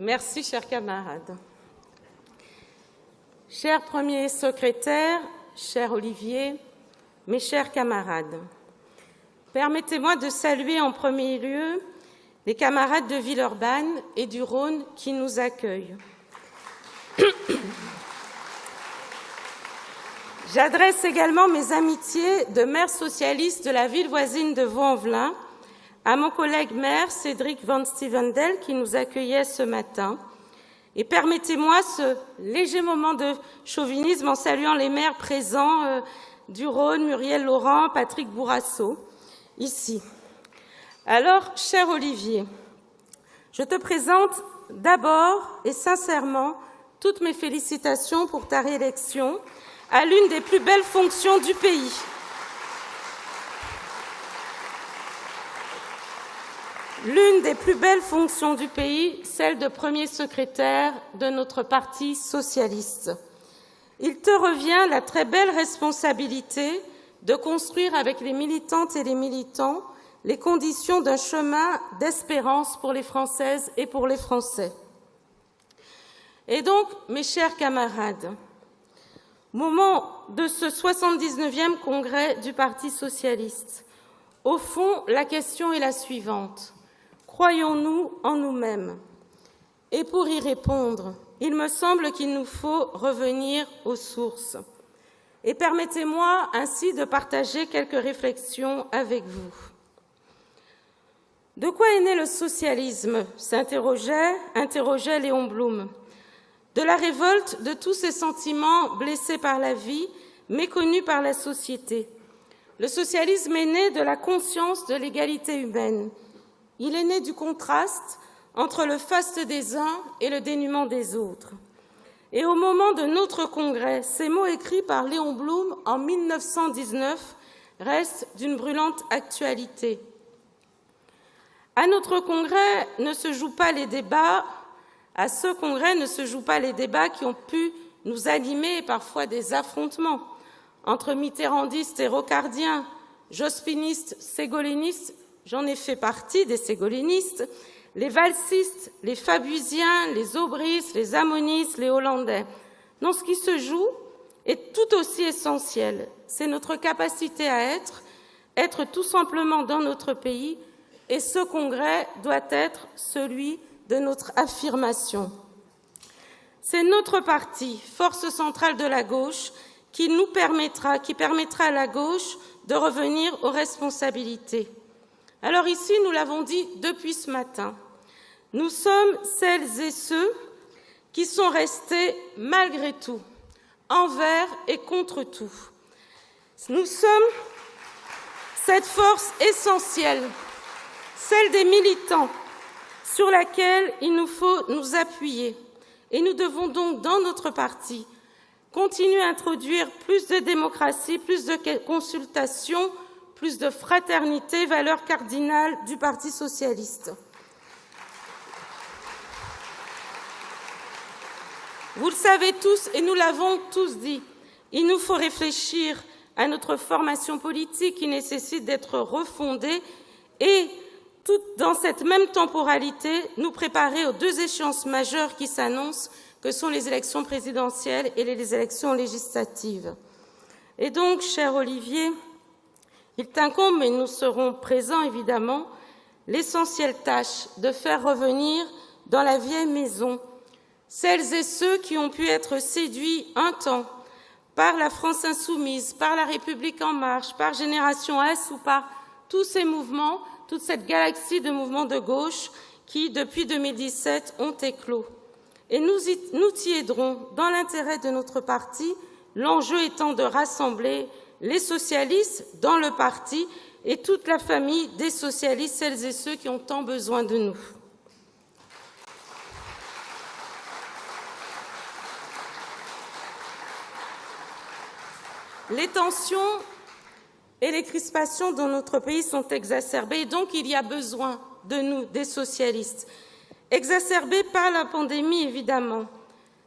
Merci, chers camarades. Cher Premier secrétaire, cher Olivier, mes chers camarades, permettez-moi de saluer en premier lieu les camarades de Villeurbanne et du Rhône qui nous accueillent. J'adresse également mes amitiés de maire socialiste de la ville voisine de Vaux-en-Velin à mon collègue maire Cédric Van Stevendel qui nous accueillait ce matin. Et permettez-moi ce léger moment de chauvinisme en saluant les maires présents du Rhône, Muriel Laurent, Patrick Bourrasso, ici. Alors, cher Olivier, je te présente d'abord et sincèrement toutes mes félicitations pour ta réélection à l'une des plus belles fonctions du pays. L'une des plus belles fonctions du pays, celle de premier secrétaire de notre parti socialiste. Il te revient la très belle responsabilité de construire avec les militantes et les militants les conditions d'un chemin d'espérance pour les Françaises et pour les Français. Et donc, mes chers camarades, moment de ce 79e congrès du Parti socialiste, au fond, la question est la suivante. Croyons-nous en nous-mêmes? Et pour y répondre, il me semble qu'il nous faut revenir aux sources. Et permettez-moi ainsi de partager quelques réflexions avec vous. De quoi est né le socialisme? Interrogeait Léon Blum. De la révolte de tous ces sentiments blessés par la vie, méconnus par la société. Le socialisme est né de la conscience de l'égalité humaine. Il est né du contraste entre le faste des uns et le dénuement des autres. Et au moment de notre congrès, ces mots écrits par Léon Blum en 1919 restent d'une brûlante actualité. À ce congrès ne se jouent pas les débats qui ont pu nous animer et parfois des affrontements entre mitterrandistes et rocardiens, jospinistes, ségolinistes, j'en ai fait partie des ségolinistes, les valsistes, les fabusiens, les aubristes, les amonistes, les hollandais. Non, ce qui se joue est tout aussi essentiel. C'est notre capacité à être tout simplement dans notre pays, et ce congrès doit être celui de notre affirmation. C'est notre parti, force centrale de la gauche, qui permettra à la gauche de revenir aux responsabilités. Alors ici, nous l'avons dit depuis ce matin, nous sommes celles et ceux qui sont restés malgré tout, envers et contre tout. Nous sommes cette force essentielle, celle des militants, sur laquelle il nous faut nous appuyer. Et nous devons donc, dans notre parti, continuer à introduire plus de démocratie, plus de consultation, plus de fraternité, valeur cardinale du Parti socialiste. Vous le savez tous et nous l'avons tous dit, il nous faut réfléchir à notre formation politique qui nécessite d'être refondée et, tout dans cette même temporalité, nous préparer aux deux échéances majeures qui s'annoncent, que sont les élections présidentielles et les élections législatives. Et donc, cher Olivier, il t'incombe, mais nous serons présents évidemment, l'essentielle tâche de faire revenir dans la vieille maison celles et ceux qui ont pu être séduits un temps par la France insoumise, par la République en marche, par Génération S ou par tous ces mouvements, toute cette galaxie de mouvements de gauche qui, depuis 2017, ont éclos. Et nous y aiderons dans l'intérêt de notre parti, l'enjeu étant de rassembler les socialistes dans le parti et toute la famille des socialistes, celles et ceux qui ont tant besoin de nous. Les tensions et les crispations dans notre pays sont exacerbées, et donc il y a besoin de nous, des socialistes. Exacerbées par la pandémie, évidemment,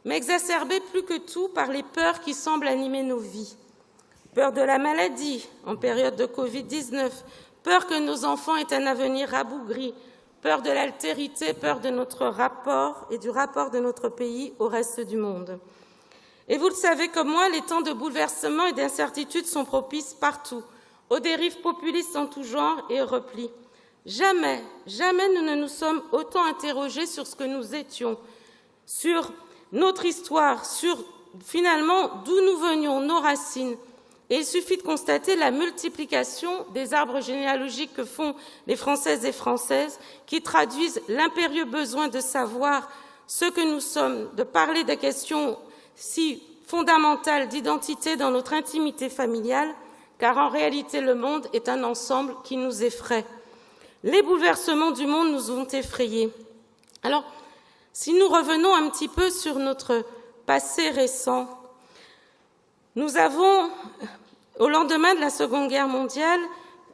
mais exacerbées plus que tout par les peurs qui semblent animer nos vies. Peur de la maladie en période de Covid-19, peur que nos enfants aient un avenir rabougri, peur de l'altérité, peur de notre rapport et du rapport de notre pays au reste du monde. Et vous le savez comme moi, les temps de bouleversement et d'incertitude sont propices partout, aux dérives populistes en tout genre et au repli. Jamais, jamais nous ne nous sommes autant interrogés sur ce que nous étions, sur notre histoire, sur finalement d'où nous venions, nos racines. Et il suffit de constater la multiplication des arbres généalogiques que font les Françaises et Françaises, qui traduisent l'impérieux besoin de savoir ce que nous sommes, de parler des questions si fondamentales d'identité dans notre intimité familiale, car en réalité le monde est un ensemble qui nous effraie. Les bouleversements du monde nous ont effrayés. Alors, si nous revenons un petit peu sur notre passé récent, nous avons, au lendemain de la Seconde Guerre mondiale,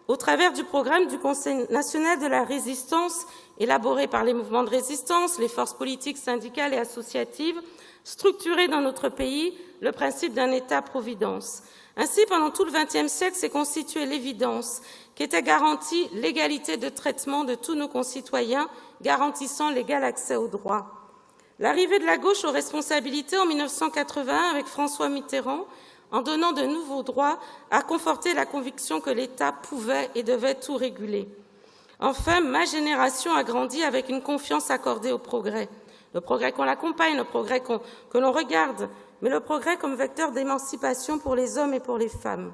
au travers du programme du Conseil national de la résistance, élaboré par les mouvements de résistance, les forces politiques, syndicales et associatives, structuré dans notre pays le principe d'un État-providence. Ainsi, pendant tout le XXe siècle, s'est constituée l'évidence qu'était garantie l'égalité de traitement de tous nos concitoyens, garantissant l'égal accès aux droits. L'arrivée de la gauche aux responsabilités en 1981 avec François Mitterrand, en donnant de nouveaux droits, a conforté la conviction que l'État pouvait et devait tout réguler. Enfin, ma génération a grandi avec une confiance accordée au progrès. Le progrès qu'on l'accompagne, le progrès que l'on regarde, mais le progrès comme vecteur d'émancipation pour les hommes et pour les femmes.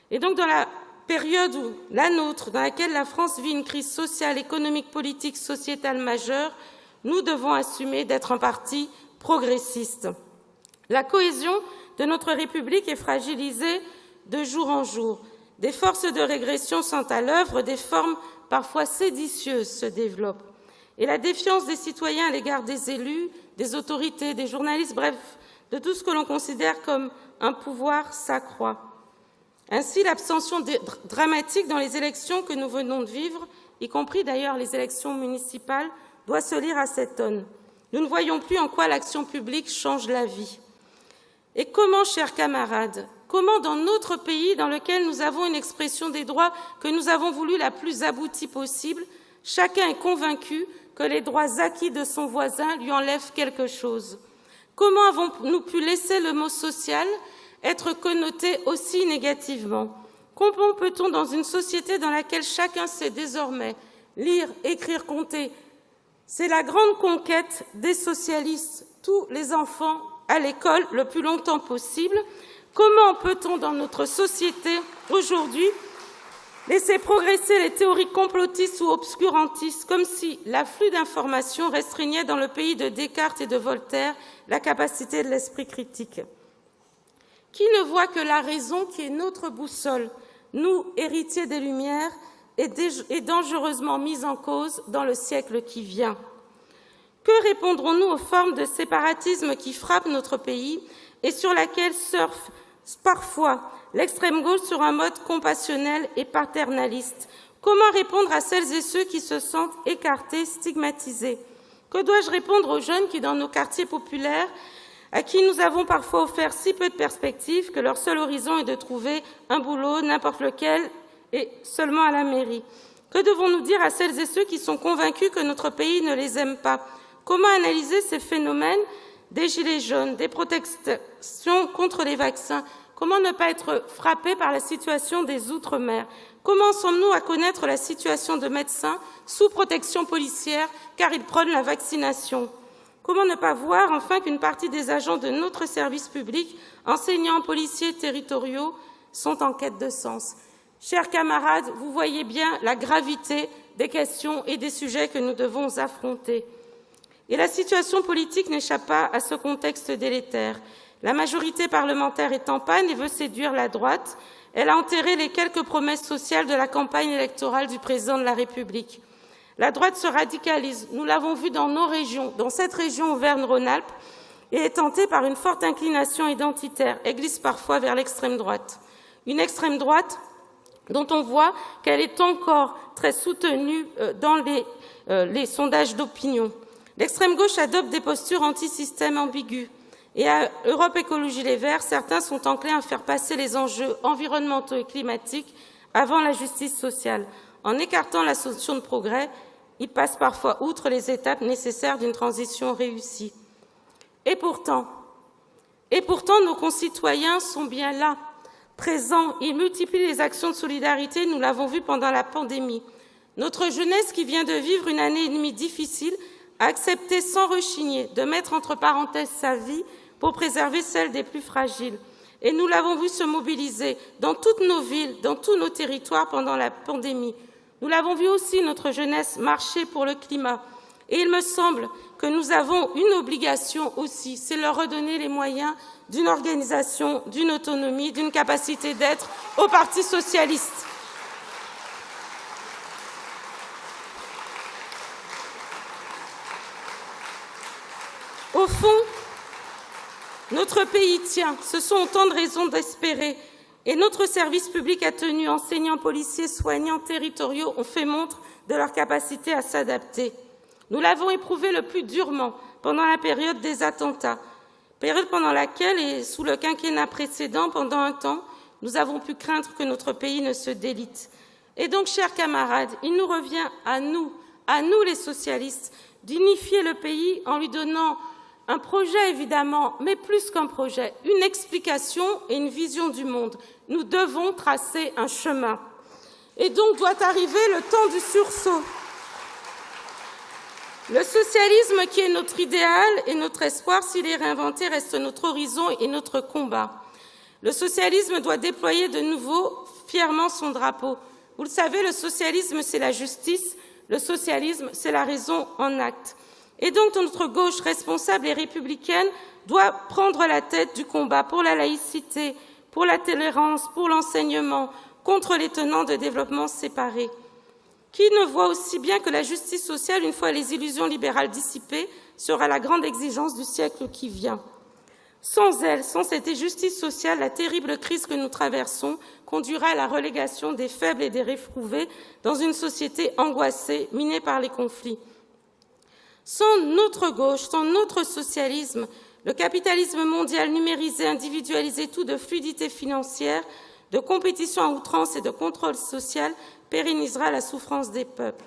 Et donc, dans la période où la nôtre, dans laquelle la France vit une crise sociale, économique, politique, sociétale majeure, nous devons assumer d'être un parti progressiste. La cohésion de notre République est fragilisée de jour en jour. Des forces de régression sont à l'œuvre, des formes parfois séditieuses se développent. Et la défiance des citoyens à l'égard des élus, des autorités, des journalistes, bref, de tout ce que l'on considère comme un pouvoir s'accroît. Ainsi, l'abstention dramatique dans les élections que nous venons de vivre, y compris d'ailleurs les élections municipales, doit se lire à cette aune. Nous ne voyons plus en quoi l'action publique change la vie. Et comment, chers camarades, comment dans notre pays, dans lequel nous avons une expression des droits que nous avons voulu la plus aboutie possible, chacun est convaincu que les droits acquis de son voisin lui enlèvent quelque chose? Comment avons-nous pu laisser le mot social être connoté aussi négativement? Comment peut-on, dans une société dans laquelle chacun sait désormais lire, écrire, compter, c'est la grande conquête des socialistes, tous les enfants à l'école le plus longtemps possible, comment peut-on, dans notre société aujourd'hui, laisser progresser les théories complotistes ou obscurantistes, comme si l'afflux d'informations restreignait dans le pays de Descartes et de Voltaire la capacité de l'esprit critique? Qui ne voit que la raison, qui est notre boussole, nous, héritiers des Lumières, est dangereusement mise en cause dans le siècle qui vient? Que répondrons-nous aux formes de séparatisme qui frappent notre pays et sur laquelle surfe parfois l'extrême gauche sur un mode compassionnel et paternaliste? Comment répondre à celles et ceux qui se sentent écartés, stigmatisés? Que dois-je répondre aux jeunes qui, dans nos quartiers populaires, à qui nous avons parfois offert si peu de perspectives que leur seul horizon est de trouver un boulot, n'importe lequel, et seulement à la mairie? Que devons-nous dire à celles et ceux qui sont convaincus que notre pays ne les aime pas? Comment analyser ces phénomènes des gilets jaunes, des protestations contre les vaccins? Comment ne pas être frappé par la situation des Outre-mer? Comment sommes-nous à connaître la situation de médecins sous protection policière car ils prônent la vaccination? Comment ne pas voir enfin qu'une partie des agents de notre service public, enseignants, policiers, territoriaux, sont en quête de sens? Chers camarades, vous voyez bien la gravité des questions et des sujets que nous devons affronter. Et la situation politique n'échappe pas à ce contexte délétère. La majorité parlementaire est en panne et veut séduire la droite. Elle a enterré les quelques promesses sociales de la campagne électorale du président de la République. La droite se radicalise, nous l'avons vu dans nos régions, dans cette région Auvergne-Rhône-Alpes, et est tentée par une forte inclination identitaire et glisse parfois vers l'extrême droite. Une extrême droite dont on voit qu'elle est encore très soutenue dans les sondages d'opinion. L'extrême gauche adopte des postures anti-système ambiguës. Et à Europe Écologie Les Verts, certains sont enclins à faire passer les enjeux environnementaux et climatiques avant la justice sociale, en écartant la notion de progrès Ils passent parfois outre les étapes nécessaires d'une transition réussie. Et pourtant, nos concitoyens sont bien là, présents. Ils multiplient les actions de solidarité, nous l'avons vu pendant la pandémie. Notre jeunesse, qui vient de vivre une année et demie difficile, a accepté sans rechigner de mettre entre parenthèses sa vie pour préserver celle des plus fragiles. Et nous l'avons vu se mobiliser dans toutes nos villes, dans tous nos territoires pendant la pandémie. Nous l'avons vu aussi, notre jeunesse, marcher pour le climat. Et il me semble que nous avons une obligation aussi, c'est leur redonner les moyens d'une organisation, d'une autonomie, d'une capacité d'être au Parti socialiste. Au fond, notre pays tient, ce sont autant de raisons d'espérer. Et notre service public a tenu, enseignants, policiers, soignants, territoriaux ont fait montre de leur capacité à s'adapter. Nous l'avons éprouvé le plus durement pendant la période des attentats, période pendant laquelle, et sous le quinquennat précédent, pendant un temps, nous avons pu craindre que notre pays ne se délite. Et donc, chers camarades, il nous revient à nous les socialistes, d'unifier le pays en lui donnant un projet, évidemment, mais plus qu'un projet, une explication et une vision du monde. Nous devons tracer un chemin. Et donc doit arriver le temps du sursaut. Le socialisme, qui est notre idéal et notre espoir, s'il est réinventé, reste notre horizon et notre combat. Le socialisme doit déployer de nouveau fièrement son drapeau. Vous le savez, le socialisme, c'est la justice. Le socialisme, c'est la raison en acte. Et donc, notre gauche responsable et républicaine doit prendre la tête du combat pour la laïcité, pour la tolérance, pour l'enseignement, contre les tenants de développement séparés. Qui ne voit aussi bien que la justice sociale, une fois les illusions libérales dissipées, sera la grande exigence du siècle qui vient. Sans elle, sans cette justice sociale, la terrible crise que nous traversons conduira à la relégation des faibles et des réprouvés dans une société angoissée, minée par les conflits. Sans notre gauche, sans notre socialisme, le capitalisme mondial numérisé, individualisé, tout de fluidité financière, de compétition à outrance et de contrôle social pérennisera la souffrance des peuples.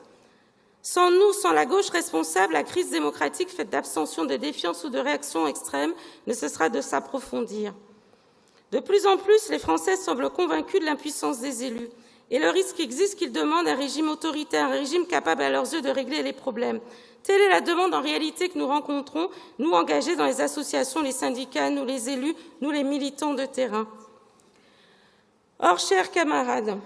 Sans nous, sans la gauche responsable, la crise démocratique faite d'abstention, de défiance ou de réaction extrême ne cessera de s'approfondir. De plus en plus, les Français semblent convaincus de l'impuissance des élus et le risque existe qu'ils demandent un régime autoritaire, un régime capable à leurs yeux de régler les problèmes. Telle est la demande en réalité que nous rencontrons, nous engagés dans les associations, les syndicats, nous les élus, nous les militants de terrain. Or, chers camarades,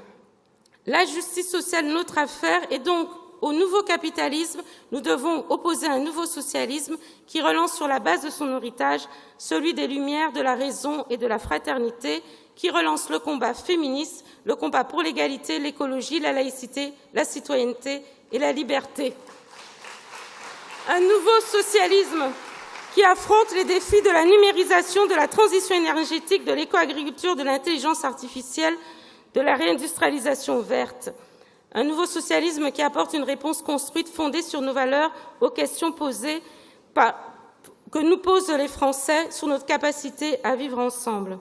la justice sociale, notre affaire, et donc au nouveau capitalisme, nous devons opposer un nouveau socialisme qui relance sur la base de son héritage celui des Lumières, de la raison et de la fraternité, qui relance le combat féministe, le combat pour l'égalité, l'écologie, la laïcité, la citoyenneté et la liberté. Un nouveau socialisme qui affronte les défis de la numérisation, de la transition énergétique, de l'éco-agriculture, de l'intelligence artificielle, de la réindustrialisation verte. Un nouveau socialisme qui apporte une réponse construite, fondée sur nos valeurs, aux questions posées que nous posent les Français sur notre capacité à vivre ensemble.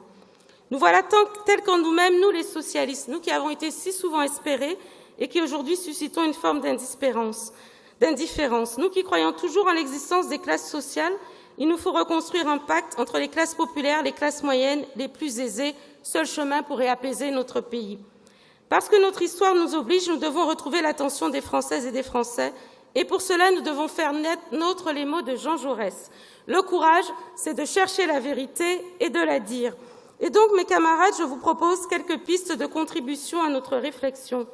Nous voilà tels qu'en nous-mêmes, nous les socialistes, nous qui avons été si souvent espérés et qui aujourd'hui suscitons une forme d'indifférence. Nous qui croyons toujours en l'existence des classes sociales, il nous faut reconstruire un pacte entre les classes populaires, les classes moyennes, les plus aisées, seul chemin pour réapaiser notre pays. Parce que notre histoire nous oblige, nous devons retrouver l'attention des Françaises et des Français, et pour cela, nous devons faire nôtre les mots de Jean Jaurès. Le courage, c'est de chercher la vérité et de la dire. Et donc, mes camarades, je vous propose quelques pistes de contribution à notre réflexion.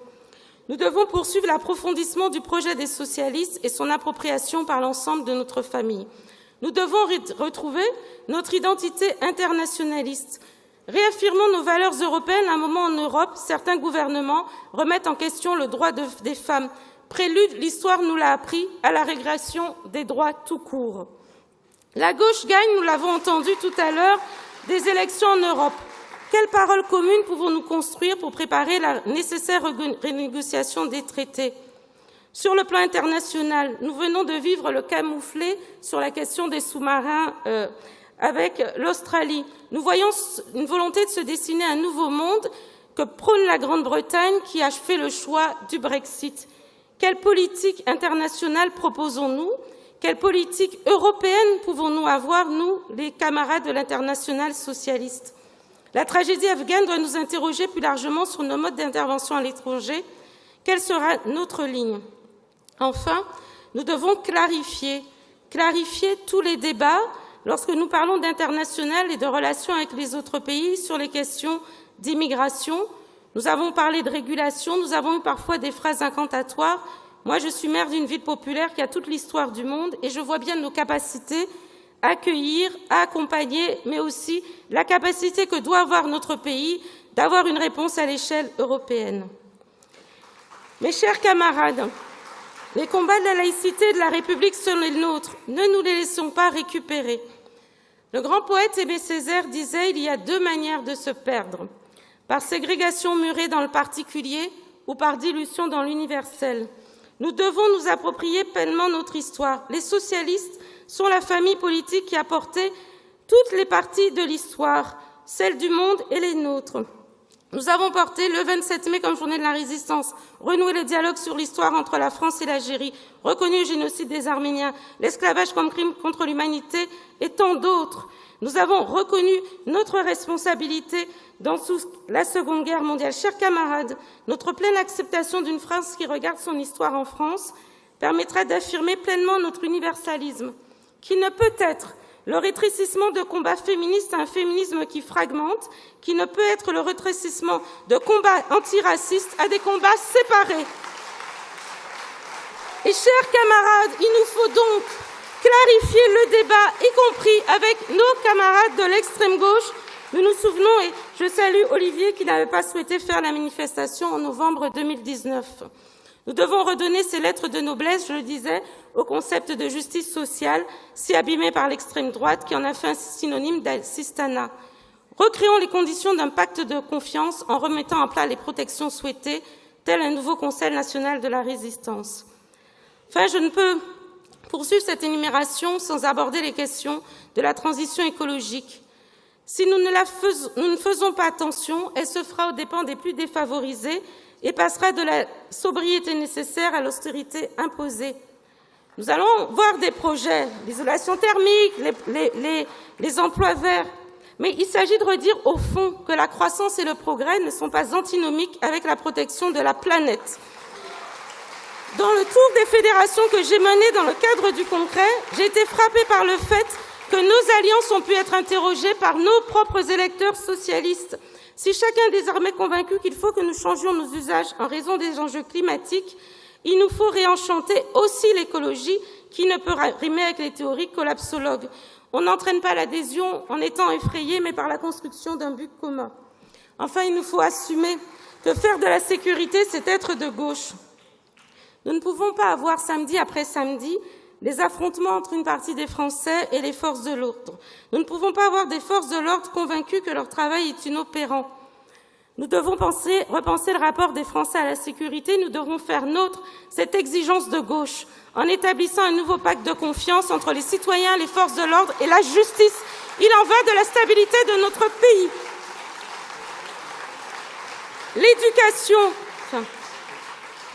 Nous devons poursuivre l'approfondissement du projet des socialistes et son appropriation par l'ensemble de notre famille. Nous devons retrouver notre identité internationaliste. Réaffirmons nos valeurs européennes. À un moment en Europe, certains gouvernements remettent en question le droit des femmes. Prélude, l'histoire nous l'a appris, à la régression des droits tout court. La gauche gagne, nous l'avons entendu tout à l'heure, des élections en Europe. Quelles paroles communes pouvons-nous construire pour préparer la nécessaire renégociation des traités? Sur le plan international, nous venons de vivre le camouflet sur la question des sous-marins avec l'Australie. Nous voyons une volonté de se dessiner un nouveau monde que prône la Grande-Bretagne qui a fait le choix du Brexit. Quelle politique internationale proposons-nous? Quelle politique européenne pouvons-nous avoir, nous, les camarades de l'Internationale socialiste? La tragédie afghane doit nous interroger plus largement sur nos modes d'intervention à l'étranger. Quelle sera notre ligne? Enfin, nous devons clarifier tous les débats lorsque nous parlons d'international et de relations avec les autres pays sur les questions d'immigration. Nous avons parlé de régulation, nous avons eu parfois des phrases incantatoires. Moi, je suis maire d'une ville populaire qui a toute l'histoire du monde et je vois bien nos capacités à accueillir, à accompagner, mais aussi la capacité que doit avoir notre pays d'avoir une réponse à l'échelle européenne. Mes chers camarades, les combats de la laïcité et de la République sont les nôtres. Ne nous les laissons pas récupérer. Le grand poète Aimé Césaire disait « Il y a deux manières de se perdre, par ségrégation murée dans le particulier ou par dilution dans l'universel. » Nous devons nous approprier pleinement notre histoire. Les socialistes sont la famille politique qui a porté toutes les parties de l'histoire, celles du monde et les nôtres. Nous avons porté le 27 mai comme journée de la résistance, renoué le dialogue sur l'histoire entre la France et l'Algérie, reconnu le génocide des Arméniens, l'esclavage comme crime contre l'humanité et tant d'autres. Nous avons reconnu notre responsabilité dans la Seconde Guerre mondiale. Chers camarades, notre pleine acceptation d'une France qui regarde son histoire en France permettra d'affirmer pleinement notre universalisme, qui ne peut être le rétrécissement de combats féministes à un féminisme qui fragmente, qui ne peut être le rétrécissement de combats antiracistes à des combats séparés. Et chers camarades, il nous faut donc clarifier le débat, y compris avec nos camarades de l'extrême gauche. Nous nous souvenons, et je salue Olivier qui n'avait pas souhaité faire la manifestation en novembre 2019. Nous devons redonner ces lettres de noblesse, je le disais, au concept de justice sociale, si abîmé par l'extrême droite, qui en a fait un synonyme d'assistanat. Recréons les conditions d'un pacte de confiance en remettant en plat les protections souhaitées, tel un nouveau Conseil national de la résistance. Enfin, je ne peux poursuivre cette énumération sans aborder les questions de la transition écologique. Si nous ne faisons pas attention, elle se fera aux dépens des plus défavorisés et passera de la sobriété nécessaire à l'austérité imposée. Nous allons voir des projets, l'isolation thermique, les emplois verts, mais il s'agit de redire au fond que la croissance et le progrès ne sont pas antinomiques avec la protection de la planète. Dans le tour des fédérations que j'ai mené dans le cadre du concret, j'ai été frappée par le fait que nos alliances ont pu être interrogées par nos propres électeurs socialistes. Si chacun est désormais convaincu qu'il faut que nous changions nos usages en raison des enjeux climatiques, il nous faut réenchanter aussi l'écologie qui ne peut rimer avec les théories collapsologues. On n'entraîne pas l'adhésion en étant effrayé, mais par la construction d'un but commun. Enfin, il nous faut assumer que faire de la sécurité, c'est être de gauche. Nous ne pouvons pas avoir samedi après samedi les affrontements entre une partie des Français et les forces de l'ordre. Nous ne pouvons pas avoir des forces de l'ordre convaincues que leur travail est inopérant. Nous devons repenser le rapport des Français à la sécurité. Nous devons faire nôtre cette exigence de gauche en établissant un nouveau pacte de confiance entre les citoyens, les forces de l'ordre et la justice. Il en va de la stabilité de notre pays. L'éducation.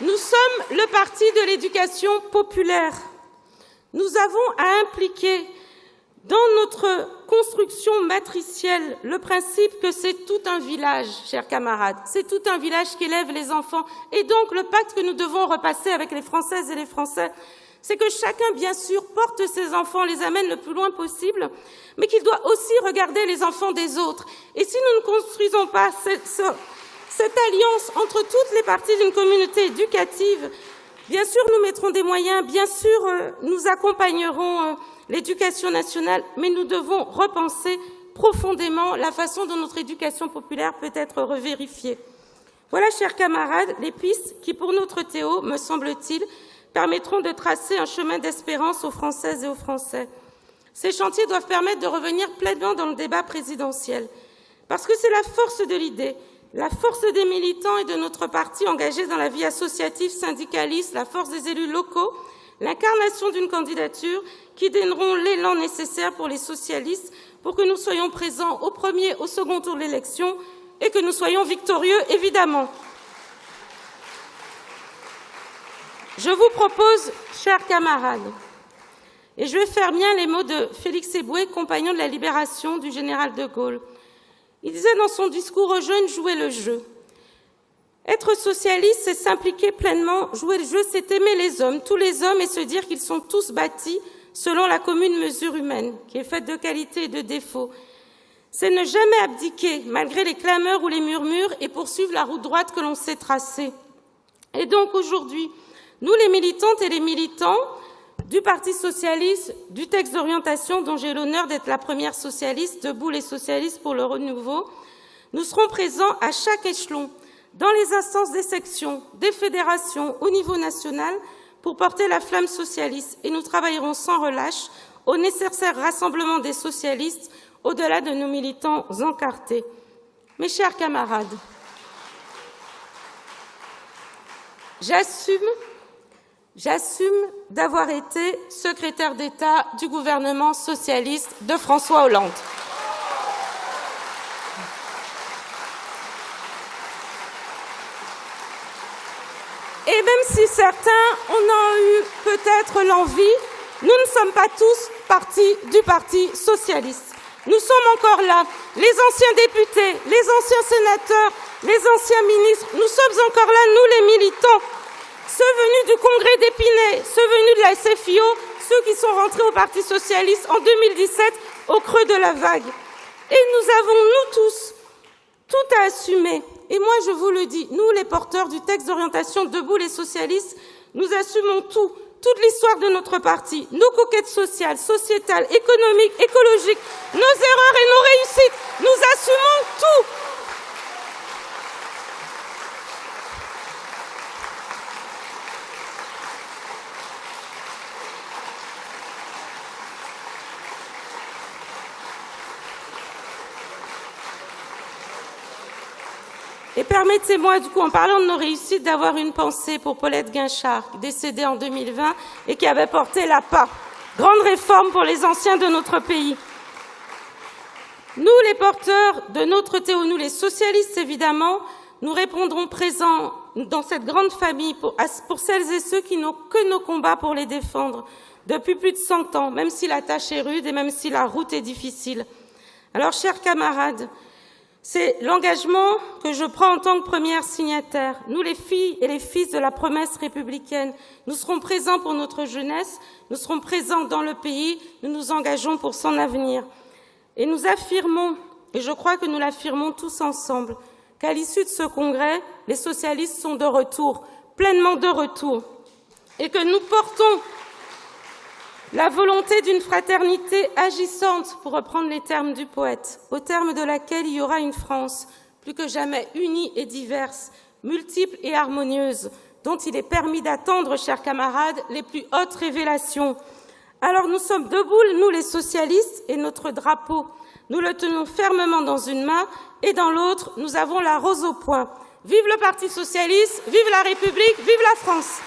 Nous sommes le parti de l'éducation populaire. Nous avons à impliquer dans notre construction matricielle le principe que c'est tout un village, chers camarades, c'est tout un village qui élève les enfants. Et donc le pacte que nous devons repasser avec les Françaises et les Français, c'est que chacun, bien sûr, porte ses enfants, les amène le plus loin possible, mais qu'il doit aussi regarder les enfants des autres. Et si nous ne construisons pas cette alliance entre toutes les parties d'une communauté éducative, bien sûr, nous mettrons des moyens, bien sûr, nous accompagnerons l'éducation nationale, mais nous devons repenser profondément la façon dont notre éducation populaire peut être revérifiée. Voilà, chers camarades, les pistes qui, pour notre Théo, me semble-t-il, permettront de tracer un chemin d'espérance aux Françaises et aux Français. Ces chantiers doivent permettre de revenir pleinement dans le débat présidentiel, parce que c'est la force de l'idée, la force des militants et de notre parti engagés dans la vie associative, syndicaliste, la force des élus locaux, l'incarnation d'une candidature qui donneront l'élan nécessaire pour les socialistes pour que nous soyons présents au premier, au second tour de l'élection et que nous soyons victorieux, évidemment. je vous propose, chers camarades, et je vais faire bien les mots de Félix Éboué, compagnon de la libération du général de Gaulle. Il disait dans son discours aux jeunes, jouez le jeu. Être socialiste, c'est s'impliquer pleinement. Jouer le jeu, c'est aimer les hommes, tous les hommes, et se dire qu'ils sont tous bâtis selon la commune mesure humaine, qui est faite de qualités et de défauts. C'est ne jamais abdiquer, malgré les clameurs ou les murmures, et poursuivre la route droite que l'on s'est tracée. Et donc aujourd'hui, nous, les militantes et les militants du Parti socialiste, du texte d'orientation dont j'ai l'honneur d'être la première socialiste, debout les socialistes pour le renouveau, nous serons présents à chaque échelon, dans les instances des sections, des fédérations, au niveau national, pour porter la flamme socialiste. Et nous travaillerons sans relâche au nécessaire rassemblement des socialistes, au-delà de nos militants encartés. Mes chers camarades, j'assume d'avoir été secrétaire d'État du gouvernement socialiste de François Hollande. Et même si certains en ont eu peut-être l'envie, nous ne sommes pas tous partis du Parti socialiste. Nous sommes encore là, les anciens députés, les anciens sénateurs, les anciens ministres, nous sommes encore là, nous les militants, ceux venus du congrès d'Épinay, ceux venus de la SFIO, ceux qui sont rentrés au Parti socialiste en 2017 au creux de la vague. Et nous avons, nous tous, tout à assumer. Et moi, je vous le dis, nous, les porteurs du texte d'orientation Debout les socialistes, nous assumons tout, toute l'histoire de notre parti, nos conquêtes sociales, sociétales, économiques, écologiques, nos erreurs et nos réussites. Nous assumons tout. Et permettez-moi, du coup, en parlant de nos réussites, d'avoir une pensée pour Paulette Guinchard, décédée en 2020 et qui avait porté l'APA, grande réforme pour les anciens de notre pays. Nous, les porteurs de notre théo, nous les socialistes, évidemment, nous répondrons présents dans cette grande famille pour celles et ceux qui n'ont que nos combats pour les défendre depuis plus de 100 ans, même si la tâche est rude et même si la route est difficile. Alors, chers camarades, c'est l'engagement que je prends en tant que première signataire. Nous, les filles et les fils de la promesse républicaine, nous serons présents pour notre jeunesse, nous serons présents dans le pays, nous nous engageons pour son avenir. Et nous affirmons, et je crois que nous l'affirmons tous ensemble, qu'à l'issue de ce congrès, les socialistes sont de retour, pleinement de retour, et que nous portons la volonté d'une fraternité agissante, pour reprendre les termes du poète, au terme de laquelle il y aura une France plus que jamais unie et diverse, multiple et harmonieuse, dont il est permis d'attendre, chers camarades, les plus hautes révélations. Alors nous sommes debout, nous les socialistes, et notre drapeau, nous le tenons fermement dans une main, et dans l'autre, nous avons la rose au poing. Vive le Parti socialiste, vive la République, vive la France!